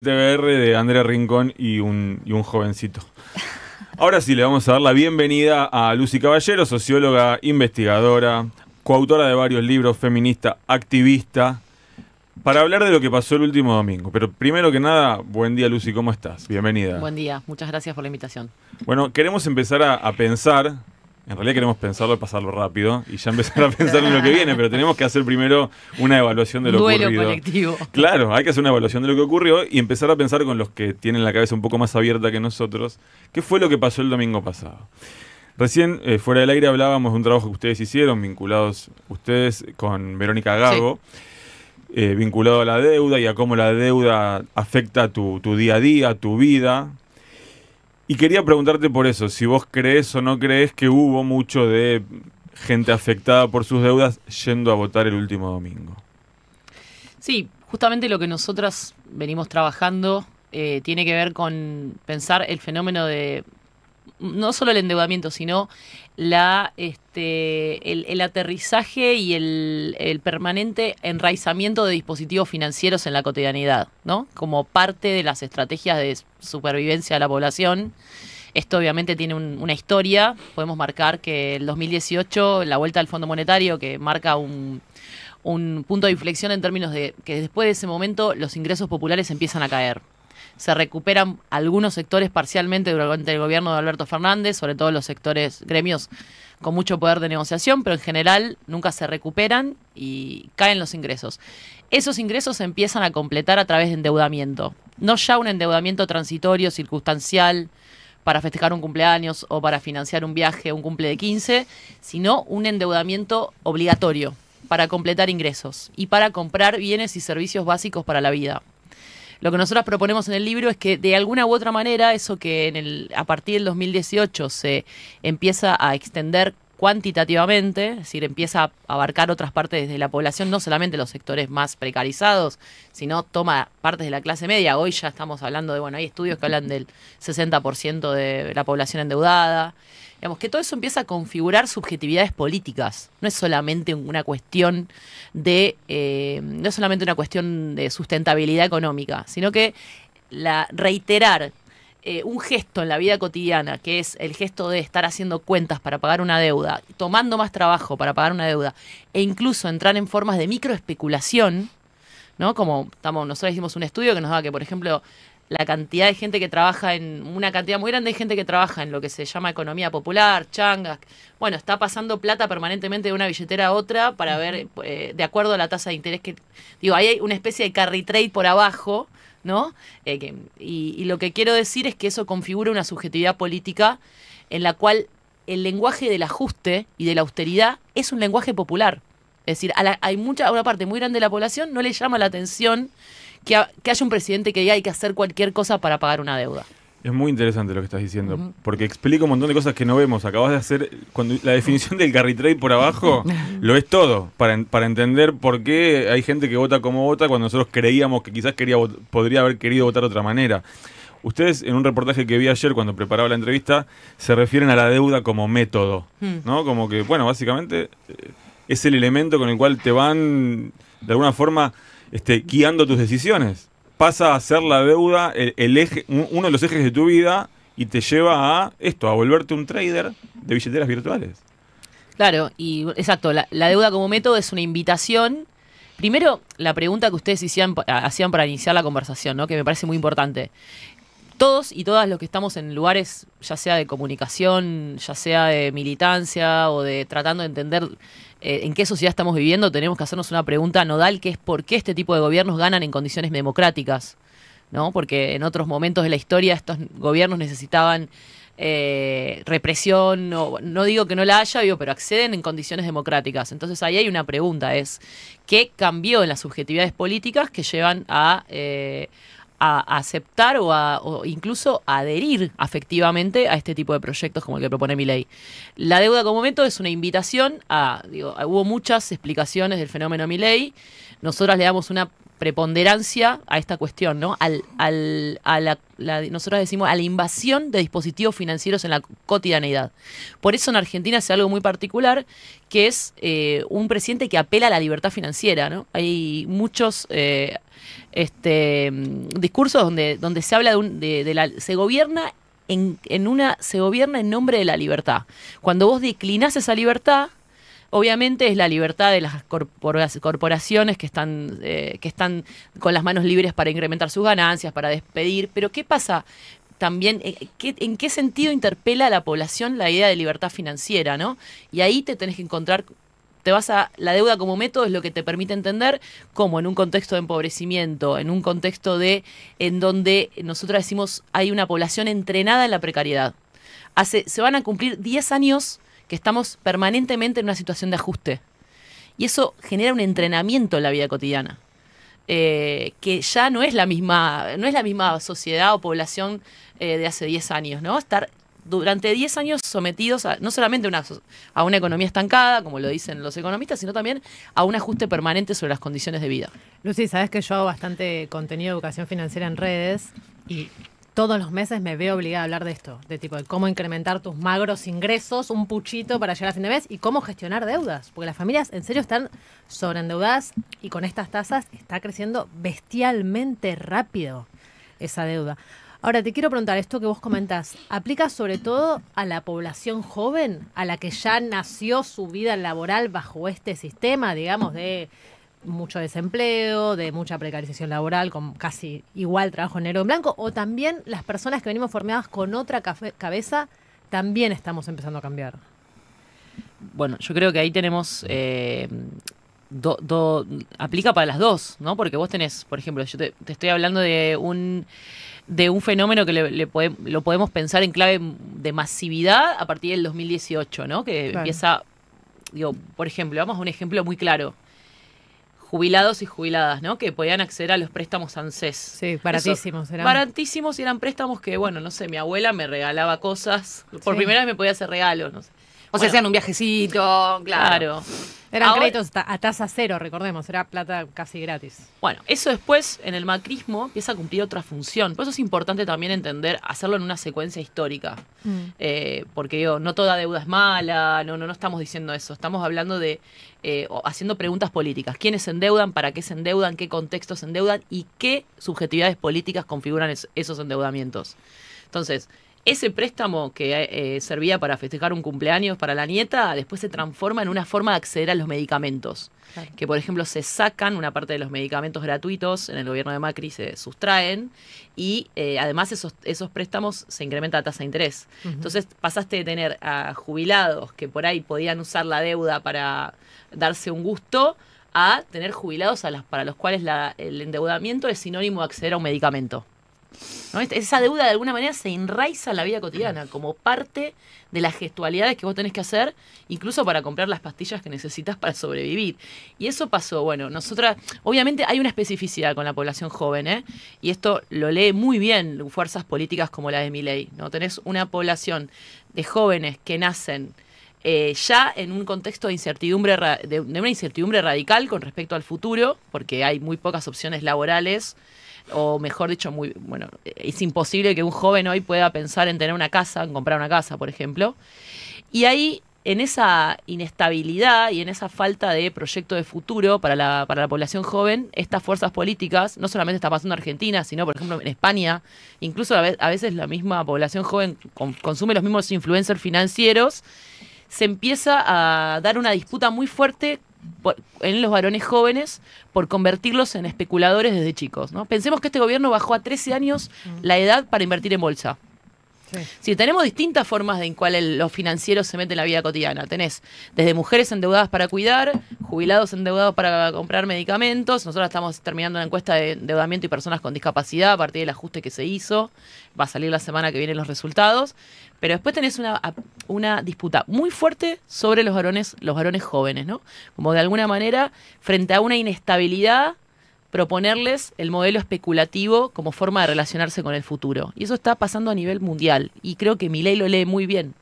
TBR de Andrea Rincón y un jovencito. Ahora sí, le vamos a dar la bienvenida a Lucy Caballero, socióloga, investigadora, coautora de varios libros, feminista, activista, para hablar de lo que pasó el último domingo. Pero primero que nada, buen día, Lucy, ¿cómo estás? Bienvenida. Buen día, muchas gracias por la invitación. Bueno, queremos empezar a pensar, en realidad queremos pensarlo y pasarlo rápido, y ya empezar a pensar en lo que viene, pero tenemos que hacer primero una evaluación de lo ocurrido. Duelo colectivo. Claro, hay que hacer una evaluación de lo que ocurrió y empezar a pensar con los que tienen la cabeza un poco más abierta que nosotros, qué fue lo que pasó el domingo pasado. Recién, fuera del aire, hablábamos de un trabajo que ustedes hicieron, vinculados ustedes con Verónica Gago, sí. Vinculado a la deuda y a cómo la deuda afecta tu día a día, tu vida. Y quería preguntarte por eso, si vos crees o no crees que hubo mucho de gente afectada por sus deudas yendo a votar el último domingo. Sí, justamente lo que nosotras venimos trabajando tiene que ver con pensar el fenómeno de no solo el endeudamiento, sino el aterrizaje y el permanente enraizamiento de dispositivos financieros en la cotidianidad, ¿no? Como parte de las estrategias de supervivencia de la población. Esto obviamente tiene una historia. Podemos marcar que el 2018, la vuelta del Fondo Monetario, que marca un punto de inflexión en términos de que después de ese momento los ingresos populares empiezan a caer. Se recuperan algunos sectores parcialmente durante el gobierno de Alberto Fernández, sobre todo los sectores, gremios con mucho poder de negociación, pero en general nunca se recuperan y caen los ingresos. Esos ingresos se empiezan a completar a través de endeudamiento. No ya un endeudamiento transitorio, circunstancial, para festejar un cumpleaños o para financiar un viaje, un cumple de 15, sino un endeudamiento obligatorio para completar ingresos y para comprar bienes y servicios básicos para la vida. Lo que nosotros proponemos en el libro es que de alguna u otra manera eso que a partir del 2018 se empieza a extender cuantitativamente, es decir, empieza a abarcar otras partes de la población, no solamente los sectores más precarizados, sino toma partes de la clase media. Hoy ya estamos hablando de, hay estudios que hablan del 60% de la población endeudada. Digamos que todo eso empieza a configurar subjetividades políticas. No es solamente una cuestión de sustentabilidad económica, sino que reiterar un gesto en la vida cotidiana, que es el gesto de estar haciendo cuentas para pagar una deuda, tomando más trabajo para pagar una deuda, e incluso entrar en formas de microespeculación, ¿no? Como nosotros hicimos un estudio que nos daba que, por ejemplo, la cantidad de gente que trabaja una cantidad muy grande de gente que trabaja en lo que se llama economía popular, changas, está pasando plata permanentemente de una billetera a otra para ver, de acuerdo a la tasa de interés ahí hay una especie de carry trade por abajo, ¿no? Y lo que quiero decir es que eso configura una subjetividad política en la cual el lenguaje del ajuste y de la austeridad es un lenguaje popular. Es decir, a una parte muy grande de la población no le llama la atención que haya un presidente que diga hay que hacer cualquier cosa para pagar una deuda. Es muy interesante lo que estás diciendo, porque explica un montón de cosas que no vemos. Acabas de hacer, cuando la definición del carry trade por abajo, lo es todo, para entender por qué hay gente que vota como vota cuando nosotros creíamos que quizás podría haber querido votar de otra manera. Ustedes, en un reportaje que vi ayer cuando preparaba la entrevista, se refieren a la deuda como método, ¿no? Como que, básicamente es el elemento con el cual te van, de alguna forma, guiando tus decisiones. Pasa a ser la deuda el eje, uno de los ejes de tu vida y te lleva a volverte un trader de billeteras virtuales. Claro, y exacto, la deuda como método es una invitación. Primero, la pregunta que ustedes hacían para iniciar la conversación, ¿no? Que me parece muy importante. Todos y todas los que estamos en lugares, ya sea de comunicación, ya sea de militancia o de tratando de entender en qué sociedad estamos viviendo, tenemos que hacernos una pregunta nodal, que es ¿por qué este tipo de gobiernos ganan en condiciones democráticas? ¿No? Porque en otros momentos de la historia estos gobiernos necesitaban represión, no digo que no la haya, pero acceden en condiciones democráticas. Entonces ahí hay una pregunta, es ¿qué cambió en las subjetividades políticas que llevan a aceptar o incluso a adherir afectivamente a este tipo de proyectos como el que propone Milei? La deuda como método es una invitación hubo muchas explicaciones del fenómeno Milei. Nosotras le damos una preponderancia a esta cuestión, ¿no? Nosotros decimos a la invasión de dispositivos financieros en la cotidianeidad. Por eso en Argentina hace algo muy particular, que es un presidente que apela a la libertad financiera, ¿no? Hay muchos discursos donde se habla se gobierna se gobierna en nombre de la libertad. Cuando vos declinás esa libertad, obviamente es la libertad de las corporaciones que están con las manos libres para incrementar sus ganancias, para despedir. Pero ¿qué pasa también? ¿En qué sentido interpela a la población la idea de libertad financiera, ¿no? Y ahí te tenés que encontrar, la deuda como método es lo que te permite entender cómo en un contexto de empobrecimiento, en un contexto en donde nosotros decimos hay una población entrenada en la precariedad. Se van a cumplir 10 años que estamos permanentemente en una situación de ajuste. Y eso genera un entrenamiento en la vida cotidiana. Que ya no es la misma sociedad o población de hace 10 años, ¿no? Estar durante 10 años sometidos no solamente a una economía estancada, como lo dicen los economistas, sino también a un ajuste permanente sobre las condiciones de vida. Lucy, sabes que yo hago bastante contenido de educación financiera en redes y todos los meses me veo obligada a hablar de esto, de cómo incrementar tus magros ingresos, un puchito para llegar a fin de mes y cómo gestionar deudas, porque las familias en serio están sobreendeudadas y con estas tasas está creciendo bestialmente rápido esa deuda. Ahora, te quiero preguntar, esto que vos comentás, ¿aplica sobre todo a la población joven, a la que ya nació su vida laboral bajo este sistema, digamos, de mucho desempleo, de mucha precarización laboral, con casi igual trabajo en negro o en blanco, o también las personas que venimos formadas con otra cabeza, también estamos empezando a cambiar? Bueno, yo creo que ahí tenemos... aplica para las dos, ¿no? Porque vos tenés, por ejemplo, yo te estoy hablando de un fenómeno que lo podemos pensar en clave de masividad a partir del 2018, ¿no? Que claro. Empieza, por ejemplo, vamos a un ejemplo muy claro. Jubilados y jubiladas, ¿no? Que podían acceder a los préstamos ANSES. Sí, baratísimos. Baratísimos, y eran préstamos que, bueno, no sé, mi abuela me regalaba cosas. Por primera vez me podía hacer regalos, no sé. O sea, hacían un viajecito, claro. Eran créditos a tasa cero, recordemos, era plata casi gratis. Bueno, eso después, en el macrismo, empieza a cumplir otra función. Por eso es importante también hacerlo en una secuencia histórica. Porque no toda deuda es mala, no estamos diciendo eso. Estamos hablando de haciendo preguntas políticas. ¿Quiénes se endeudan? ¿Para qué se endeudan? ¿Qué contextos se endeudan? ¿Y qué subjetividades políticas configuran esos endeudamientos? Entonces, ese préstamo que servía para festejar un cumpleaños para la nieta, después se transforma en una forma de acceder a los medicamentos. Claro. Que, por ejemplo, se sacan una parte de los medicamentos gratuitos en el gobierno de Macri, se sustraen y además esos préstamos se incrementa la tasa de interés. Entonces pasaste de tener a jubilados que por ahí podían usar la deuda para darse un gusto a tener jubilados para los cuales el endeudamiento es sinónimo de acceder a un medicamento. ¿No? Esa deuda de alguna manera se enraiza en la vida cotidiana como parte de las gestualidades que vos tenés que hacer, incluso para comprar las pastillas que necesitas para sobrevivir. Y eso pasó, bueno, nosotras, obviamente hay una especificidad con la población joven, y esto lo lee muy bien fuerzas políticas como la de Milei, ¿no? Tenés una población de jóvenes que nacen ya en un contexto de incertidumbre, de una incertidumbre radical con respecto al futuro, porque hay muy pocas opciones laborales. O mejor dicho, es imposible que un joven hoy pueda pensar en tener una casa, en comprar una casa, por ejemplo. Y ahí, en esa inestabilidad y en esa falta de proyecto de futuro para la población joven, estas fuerzas políticas, no solamente está pasando en Argentina, sino, por ejemplo, en España, incluso a veces la misma población joven consume los mismos influencers financieros, se empieza a dar una disputa muy fuerte en los varones jóvenes por convertirlos en especuladores desde chicos, ¿no? Pensemos que este gobierno bajó a 13 años la edad para invertir en bolsa. Sí. Si tenemos distintas formas en cuales los financieros se meten en la vida cotidiana. Tenés desde mujeres endeudadas para cuidar, jubilados endeudados para comprar medicamentos. Nosotros estamos terminando una encuesta de endeudamiento y personas con discapacidad a partir del ajuste que se hizo. Va a salir la semana que viene los resultados. Pero después tenés una disputa muy fuerte sobre los varones jóvenes, ¿no? Como de alguna manera, frente a una inestabilidad, proponerles el modelo especulativo como forma de relacionarse con el futuro. Y eso está pasando a nivel mundial. Y creo que Milei lo lee muy bien.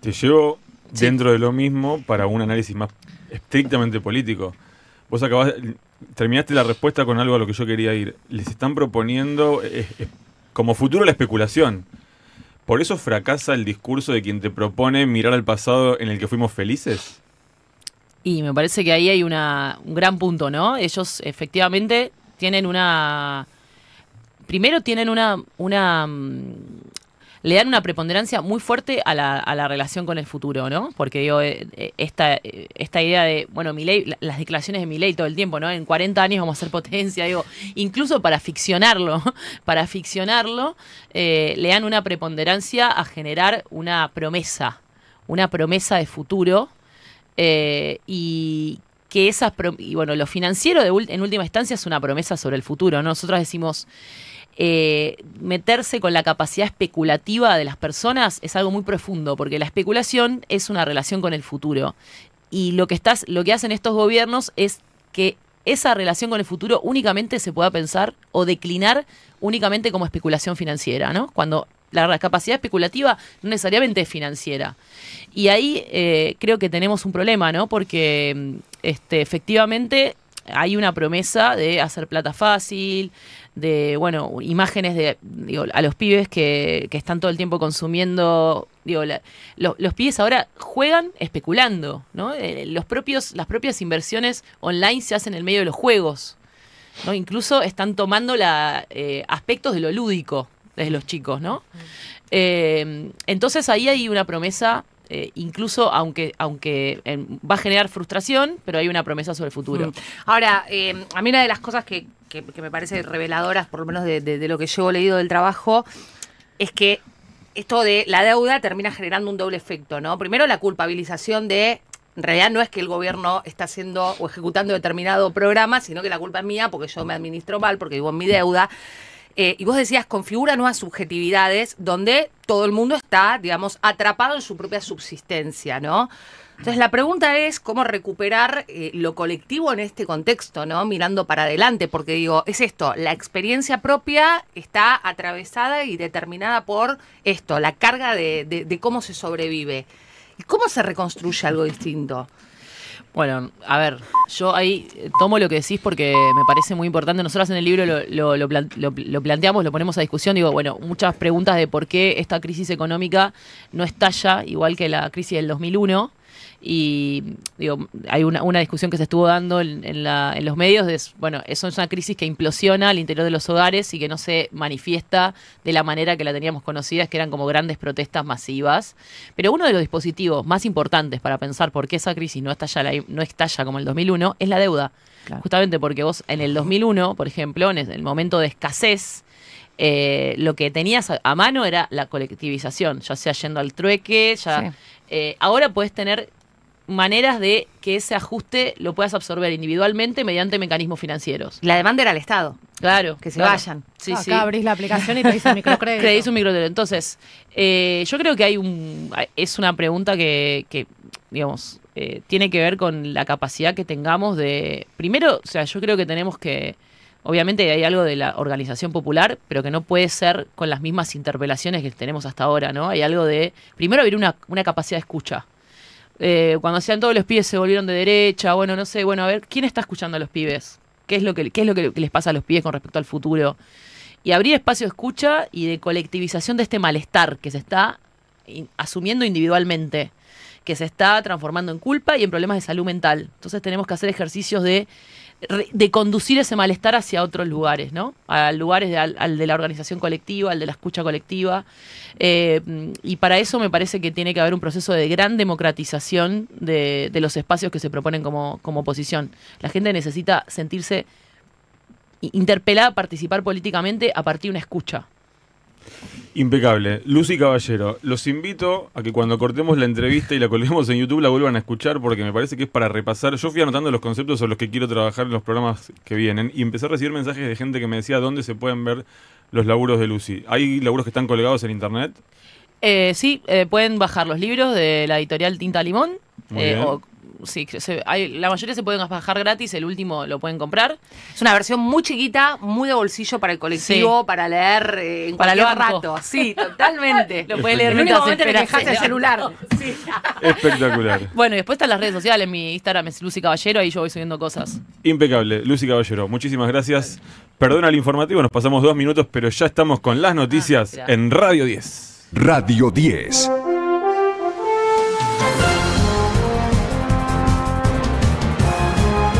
Te llevo dentro de lo mismo para un análisis más estrictamente político. Vos terminaste la respuesta con algo a lo que yo quería ir. Les están proponiendo como futuro la especulación. ¿Por eso fracasa el discurso de quien te propone mirar al pasado en el que fuimos felices? Y me parece que ahí hay un gran punto, ¿no? Ellos efectivamente tienen primero tienen le dan una preponderancia muy fuerte a la relación con el futuro, ¿no? Porque digo, esta idea de, bueno, Milei, las declaraciones de Milei todo el tiempo, ¿no? En 40 años vamos a ser potencia, digo, incluso para ficcionarlo, le dan una preponderancia a generar una promesa de futuro, y que y bueno, lo financiero en última instancia es una promesa sobre el futuro, ¿no? Nosotros decimos, meterse con la capacidad especulativa de las personas es algo muy profundo, porque la especulación es una relación con el futuro. Y lo que hacen estos gobiernos es que esa relación con el futuro únicamente se pueda pensar o declinar únicamente como especulación financiera, ¿no? Cuando la capacidad especulativa no necesariamente es financiera. Y ahí creo que tenemos un problema, ¿no? Porque efectivamente hay una promesa de hacer plata fácil, de, bueno, imágenes de, digo, a los pibes que están todo el tiempo consumiendo, digo, los pibes ahora juegan especulando, ¿no? Las propias inversiones online se hacen en el medio de los juegos, ¿no? Incluso están tomando aspectos de lo lúdico desde los chicos, ¿no? Entonces ahí hay una promesa, incluso aunque va a generar frustración, pero hay una promesa sobre el futuro. Ahora, a mí una de las cosas que me parece reveladoras, por lo menos de lo que yo he leído del trabajo, es que esto de la deuda termina generando un doble efecto, ¿no? Primero, la culpabilización en realidad no es que el gobierno está haciendo o ejecutando determinado programa, sino que la culpa es mía porque yo me administro mal, porque vivo en mi deuda. Y vos decías, configura nuevas subjetividades donde todo el mundo está, digamos, atrapado en su propia subsistencia, ¿no? Entonces la pregunta es cómo recuperar lo colectivo en este contexto, ¿no? Mirando para adelante, porque digo, es esto, la experiencia propia está atravesada y determinada por esto, la carga de cómo se sobrevive. ¿Y cómo se reconstruye algo distinto? Bueno, a ver, yo ahí tomo lo que decís porque me parece muy importante. Nosotros en el libro lo planteamos, lo ponemos a discusión. Digo, bueno, muchas preguntas de por qué esta crisis económica no estalla igual que la crisis del 2001. Y digo, hay una discusión que se estuvo dando en los medios de, bueno, eso es una crisis que implosiona al interior de los hogares y que no se manifiesta de la manera que la teníamos conocida, que eran como grandes protestas masivas. Pero uno de los dispositivos más importantes para pensar por qué esa crisis no estalla como el 2001 es la deuda. Claro. Justamente porque vos en el 2001, por ejemplo, en el momento de escasez, lo que tenías a mano era la colectivización, ya sea yendo al trueque, ya ahora puedes tener maneras de que ese ajuste lo puedas absorber individualmente mediante mecanismos financieros. La demanda era al Estado. Claro. Que se vayan. Sí, acá abrís la aplicación y te dice microcrédito. Te dice un microcrédito. Entonces, yo creo que es una pregunta que digamos, tiene que ver con la capacidad que tengamos de... Primero, o sea, yo creo que tenemos que... Obviamente hay algo de la organización popular, pero que no puede ser con las mismas interpelaciones que tenemos hasta ahora, ¿no? Hay algo de... Primero, haber una capacidad de escucha. Cuando hacían todos los pibes se volvieron de derecha, bueno, no sé, bueno, a ver, ¿quién está escuchando a los pibes? ¿Qué es lo que les pasa a los pibes con respecto al futuro? Y abrir espacio de escucha y de colectivización de este malestar que se está asumiendo individualmente, que se está transformando en culpa y en problemas de salud mental. Entonces tenemos que hacer ejercicios de conducir ese malestar hacia otros lugares, ¿no? A lugares al de la organización colectiva, al de la escucha colectiva. Y para eso me parece que tiene que haber un proceso de gran democratización de los espacios que se proponen como oposición. La gente necesita sentirse interpelada a participar políticamente a partir de una escucha. Impecable. Lucy Caballero, los invito a que cuando cortemos la entrevista y la colguemos en YouTube la vuelvan a escuchar porque me parece que es para repasar. Yo fui anotando los conceptos sobre los que quiero trabajar en los programas que vienen y empecé a recibir mensajes de gente que me decía dónde se pueden ver los laburos de Lucy. ¿Hay laburos que están colgados en internet? Sí, pueden bajar los libros de la editorial Tinta Limón sí, la mayoría se pueden bajar gratis, el último lo pueden comprar. Es una versión muy chiquita, muy de bolsillo para el colectivo, para leer en para cualquier el banco. rato. Sí, totalmente. Lo puede leer El único mientras momento en el que espera dejaste el celular. Sí. Espectacular. Bueno, y después están las redes sociales. Mi Instagram es Lucy Caballero, ahí yo voy subiendo cosas. Impecable. Lucy Caballero, muchísimas gracias. Perdona el informativo, nos pasamos 2 minutos, pero ya estamos con las noticias Gracias. en Radio 10. Radio 10.